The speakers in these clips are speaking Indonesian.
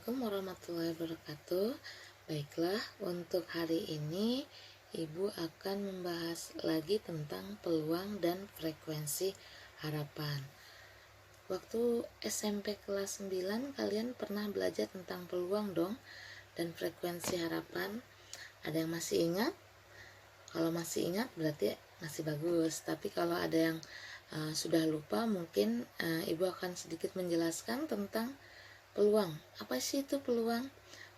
Assalamualaikum warahmatullahi wabarakatuh. Baiklah, untuk hari ini Ibu akan membahas lagi tentang peluang dan frekuensi harapan. Waktu SMP kelas 9 kalian pernah belajar tentang peluang dong dan frekuensi harapan. Ada yang masih ingat? Kalau masih ingat berarti masih bagus. Tapi kalau ada yang sudah lupa, mungkin Ibu akan sedikit menjelaskan tentang peluang. Apa sih itu peluang?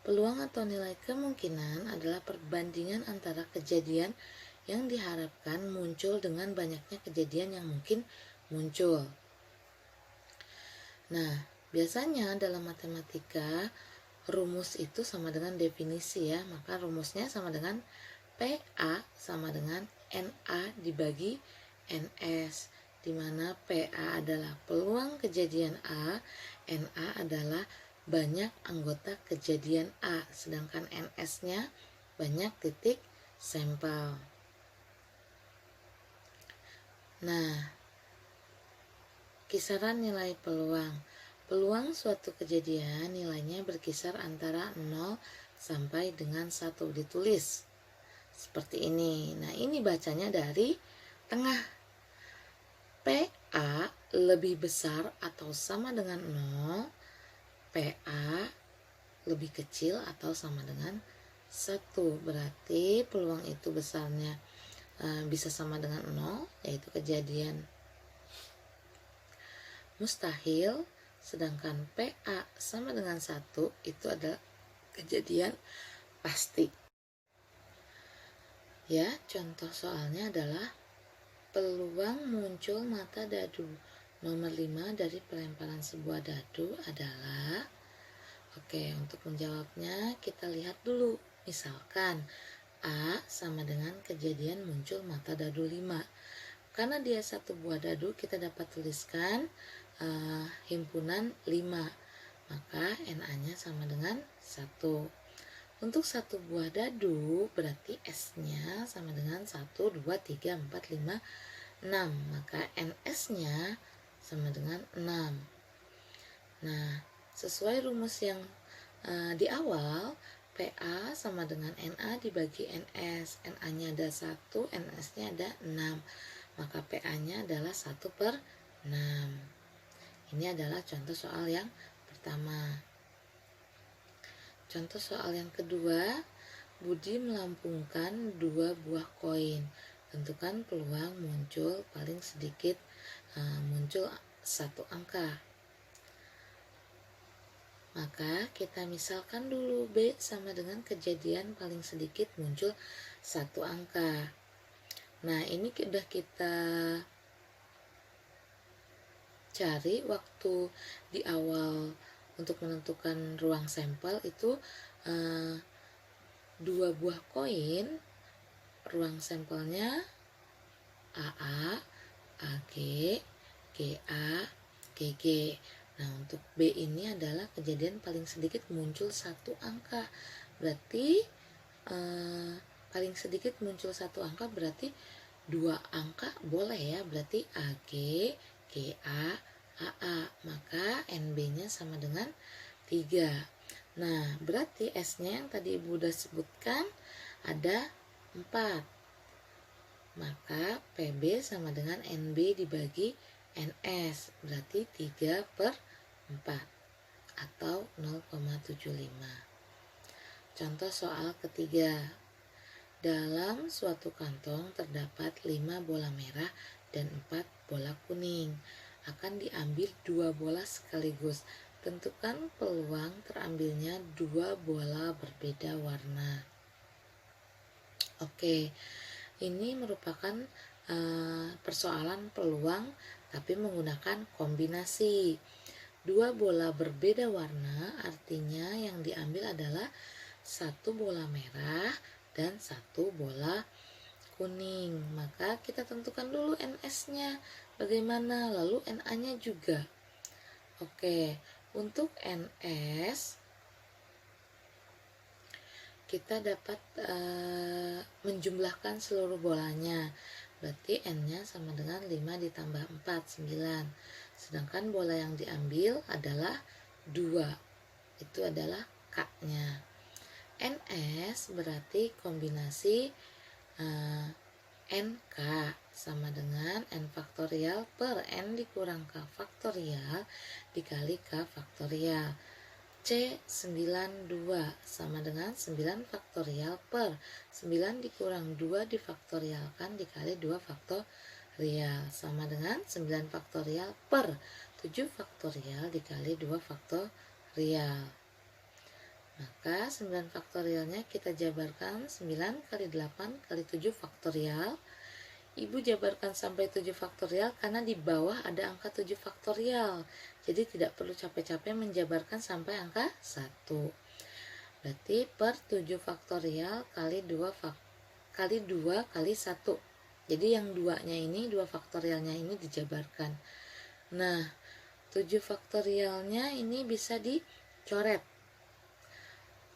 Peluang atau nilai kemungkinan adalah perbandingan antara kejadian yang diharapkan muncul dengan banyaknya kejadian yang mungkin muncul. Nah, biasanya dalam matematika rumus itu sama dengan definisi ya. Maka rumusnya sama dengan PA sama dengan NA dibagi NS, di mana PA adalah peluang kejadian A, NA adalah banyak anggota kejadian A, sedangkan NS-nya banyak titik sampel. Nah, kisaran nilai peluang. Peluang suatu kejadian nilainya berkisar antara 0 sampai dengan 1, ditulis seperti ini. Nah, ini bacanya dari tengah. PA lebih besar atau sama dengan 0, PA lebih kecil atau sama dengan 1. Berarti peluang itu besarnya bisa sama dengan 0, yaitu kejadian mustahil, sedangkan PA sama dengan 1 itu adalah kejadian pasti. Ya, contoh soalnya adalah peluang muncul mata dadu. Nomor 5 dari pelemparan sebuah dadu adalah, untuk menjawabnya kita lihat dulu. Misalkan A sama dengan kejadian muncul mata dadu 5. Karena dia satu buah dadu, kita dapat tuliskan himpunan 5. Maka NA-nya sama dengan 1. Untuk satu buah dadu berarti S-nya sama dengan 1, 2, 3, 4, 5, 6. Maka NS-nya sama dengan 6. Nah, sesuai rumus yang di awal, PA sama dengan NA dibagi NS. NA-nya ada 1, NS-nya ada 6. Maka PA-nya adalah 1/6. Ini adalah contoh soal yang pertama. Contoh soal yang kedua, Budi melampungkan 2 buah koin. Tentukan peluang muncul paling sedikit muncul 1 angka. Maka kita misalkan dulu B sama dengan kejadian paling sedikit muncul 1 angka. Nah, ini sudah kita cari waktu di awal untuk menentukan ruang sampel itu 2 buah koin, ruang sampelnya AA, AG, GA, GG. Nah, untuk B ini adalah kejadian paling sedikit muncul 1 angka. Berarti paling sedikit muncul 1 angka berarti 2 angka boleh ya. Berarti AG, GA, AA. Maka NB-nya sama dengan 3. Nah, berarti S-nya yang tadi Ibu udah sebutkan ada 4. Maka PB sama dengan NB dibagi NS, berarti 3/4 atau 0,75. Contoh soal ketiga. Dalam suatu kantong terdapat 5 bola merah dan 4 bola kuning. Akan diambil 2 bola sekaligus. Tentukan peluang terambilnya 2 bola berbeda warna. Ini merupakan persoalan peluang tapi menggunakan kombinasi. 2 bola berbeda warna artinya yang diambil adalah 1 bola merah dan 1 bola kuning. Maka kita tentukan dulu NS-nya bagaimana, lalu NA-nya juga. Untuk NS kita dapat menjumlahkan seluruh bolanya. Berarti N-nya sama dengan 5 ditambah 4, 9. Sedangkan bola yang diambil adalah 2. itu adalah K-nya. NS berarti kombinasi NK sama dengan N faktorial per N dikurang K faktorial dikali K faktorial. C92 sama dengan 9 faktorial per 9 dikurang 2 difaktorialkan dikali 2 faktorial sama dengan 9 faktorial per 7 faktorial dikali 2 faktorial. Maka 9 faktorialnya kita jabarkan 9 kali 8 kali 7 faktorial. Ibu jabarkan sampai 7 faktorial karena di bawah ada angka 7 faktorial. Jadi tidak perlu capek-capek menjabarkan sampai angka 1. Berarti per 7 faktorial kali 2 kali 1. Jadi yang 2-nya ini, 2 faktorialnya ini dijabarkan. Nah, 7 faktorialnya ini bisa dicoret.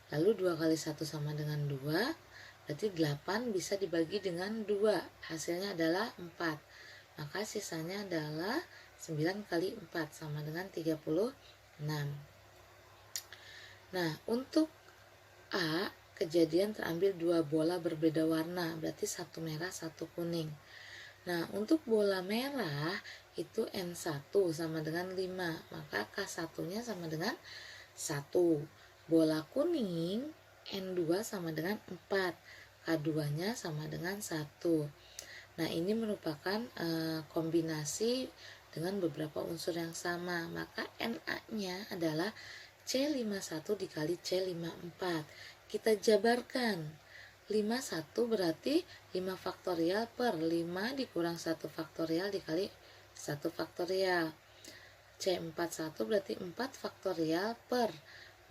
Lalu 2 kali 1 sama dengan 2, berarti 8 bisa dibagi dengan 2, hasilnya adalah 4. Maka sisanya adalah 9 kali 4 sama dengan 36. Nah, untuk A, kejadian terambil 2 bola berbeda warna, berarti 1 merah, 1 kuning. Nah, untuk bola merah itu N1 sama dengan 5, maka K1-nya sama dengan 1. Bola kuning N2 sama dengan 4, K2-nya sama dengan 1. Nah, ini merupakan kombinasi dengan beberapa unsur yang sama, maka Na-nya adalah C51 dikali C54. Kita jabarkan 51 berarti 5 faktorial per 5 dikurang 1 faktorial dikali 1 faktorial. C41 berarti 4 faktorial per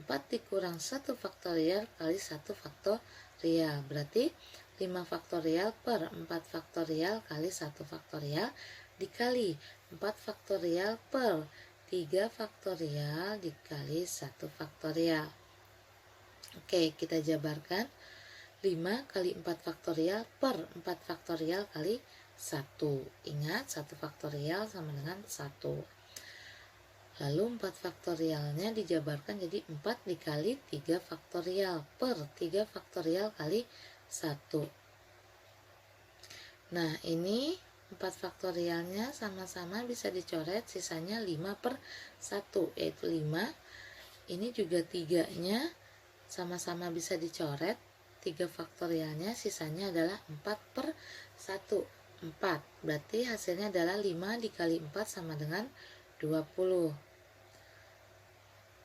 4 dikurang 1 faktorial kali 1 faktorial. Berarti 5 faktorial per 4 faktorial kali 1 faktorial dikali 4 faktorial per 3 faktorial dikali 1 faktorial. Oke, kita jabarkan 5 kali 4 faktorial per 4 faktorial kali 1. Ingat, 1 faktorial sama dengan 1. Lalu 4 faktorialnya dijabarkan jadi 4 dikali 3 faktorial per 3 faktorial kali 1. Nah, ini 4 faktorialnya sama-sama bisa dicoret, sisanya 5 per 1, yaitu 5. Ini juga 3-nya sama-sama bisa dicoret, 3 faktorialnya sisanya adalah 4 per 1, 4. Berarti hasilnya adalah 5 dikali 4 sama dengan 20.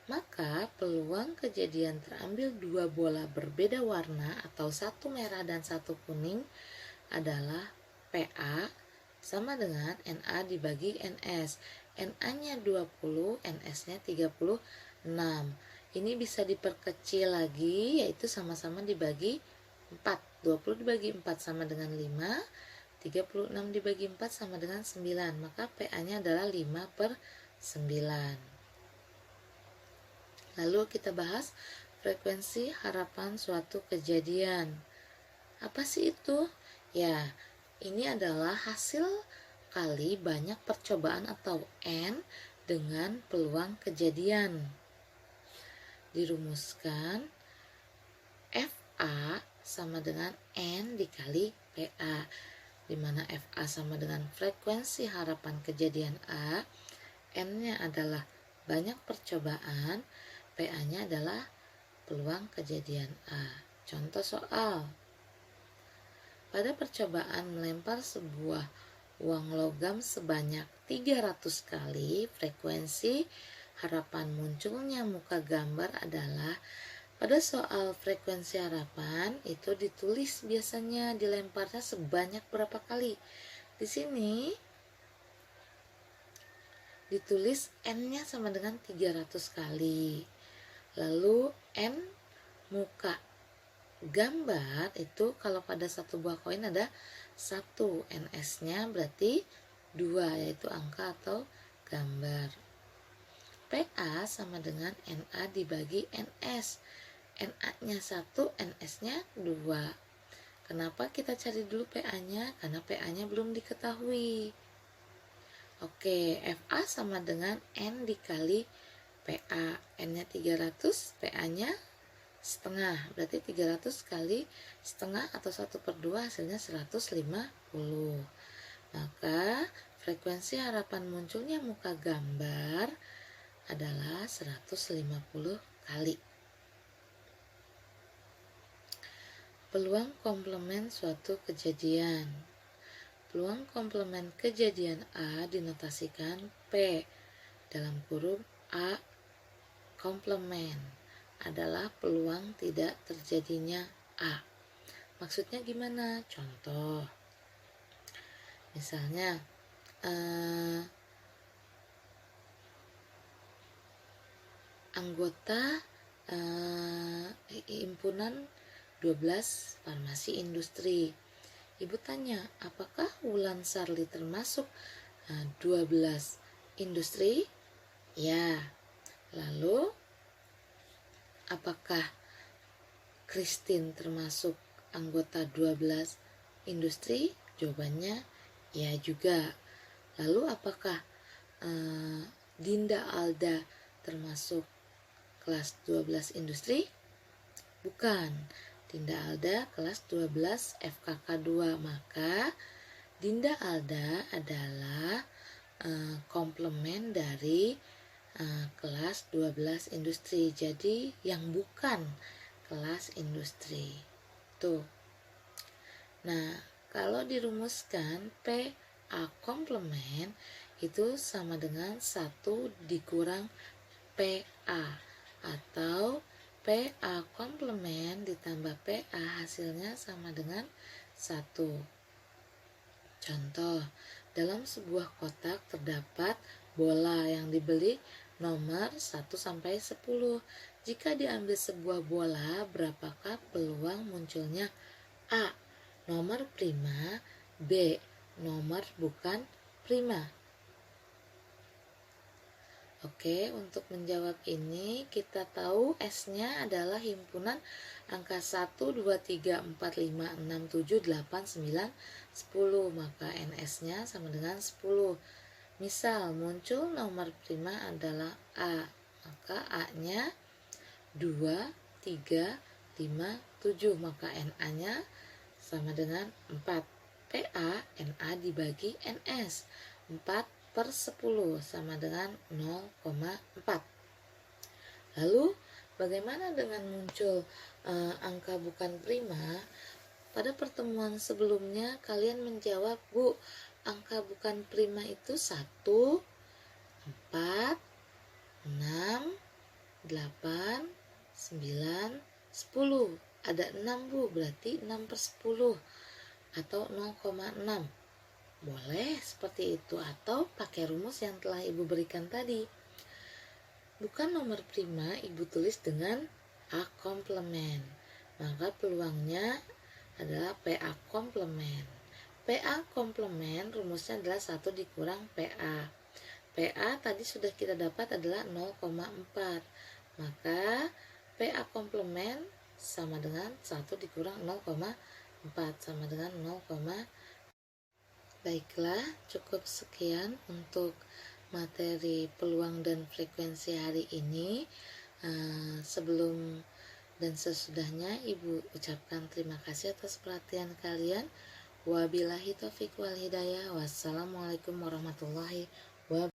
Maka peluang kejadian terambil 2 bola berbeda warna atau 1 merah dan 1 kuning adalah PA sama dengan NA dibagi NS. NA-nya 20, NS-nya 36. Ini bisa diperkecil lagi, yaitu sama-sama dibagi 4. 20 dibagi 4 sama dengan 5, 36 dibagi 4 sama dengan 9. Maka PA-nya adalah 5 per 9. Lalu kita bahas frekuensi harapan suatu kejadian. Apa sih itu? Ya, ini adalah hasil kali banyak percobaan atau N dengan peluang kejadian. Dirumuskan FA sama dengan N dikali PA, di mana FA sama dengan frekuensi harapan kejadian A, N-nya adalah banyak percobaan, PA-nya adalah peluang kejadian A. Contoh soal. Pada percobaan melempar sebuah uang logam sebanyak 300 kali, frekuensi harapan munculnya muka gambar adalah, pada soal frekuensi harapan itu ditulis biasanya dilemparnya sebanyak berapa kali. Di sini ditulis N-nya sama dengan 300 kali. Lalu N muka gambar itu kalau pada satu buah koin ada 1, NS-nya berarti 2, yaitu angka atau gambar. PA sama dengan NA dibagi NS. NA-nya 1, NS-nya 2. Kenapa kita cari dulu PA-nya? Karena PA-nya belum diketahui. Oke, FA sama dengan N dikali PA, N-nya 300, PA-nya setengah, berarti 300 kali setengah atau 1/2 hasilnya 150. Maka frekuensi harapan munculnya muka gambar adalah 150 kali. Peluang komplement suatu kejadian. Peluang komplement kejadian A dinotasikan P dalam kurung A komplement adalah peluang tidak terjadinya A. Maksudnya gimana? Contoh, misalnya anggota himpunan 12 farmasi industri. Ibu tanya, apakah Wulan Sarli termasuk 12 industri? Ya. Lalu apakah Christine termasuk anggota 12 industri? Jawabannya ya juga. Lalu apakah Dinda Alda termasuk kelas 12 industri? Bukan. Dinda Alda kelas 12 FKK 2. Maka Dinda Alda adalah komplement dari kelas 12 industri. Jadi yang bukan kelas industri. Tuh. Nah, kalau dirumuskan PA komplement itu sama dengan 1 dikurang PA, atau PA komplement ditambah PA hasilnya sama dengan 1. Contoh, dalam sebuah kotak terdapat bola yang dibeli nomor 1 sampai 10. Jika diambil sebuah bola, berapakah peluang munculnya A. Nomor prima, B. Nomor bukan prima? Oke, untuk menjawab ini kita tahu S-nya adalah himpunan angka 1, 2, 3, 4, 5, 6, 7, 8, 9, 10. Maka NS-nya sama dengan 10. Misal muncul nomor prima adalah A, maka A-nya 2, 3, 5, 7, maka NA-nya sama dengan 4. PA, NA dibagi NS, 4/10 sama dengan 0,4. Lalu bagaimana dengan muncul angka bukan prima? Pada pertemuan sebelumnya kalian menjawab, Bu, angka bukan prima itu 1, 4, 6, 8, 9, 10. Ada 6, Bu, berarti 6/10 atau 0,6. Boleh seperti itu, atau pakai rumus yang telah Ibu berikan tadi. Bukan nomor prima Ibu tulis dengan A komplement. Maka peluangnya adalah PA komplement. PA komplement rumusnya adalah 1 dikurang PA. PA tadi sudah kita dapat adalah 0,4. Maka PA komplement sama dengan 1 dikurang 0,4 sama dengan 0,4. Baiklah, cukup sekian untuk materi peluang dan frekuensi hari ini. Sebelum dan sesudahnya Ibu ucapkan terima kasih atas perhatian kalian. Wabillahi taufiq wal hidayah. Wassalamualaikum warahmatullahi wabarakatuh.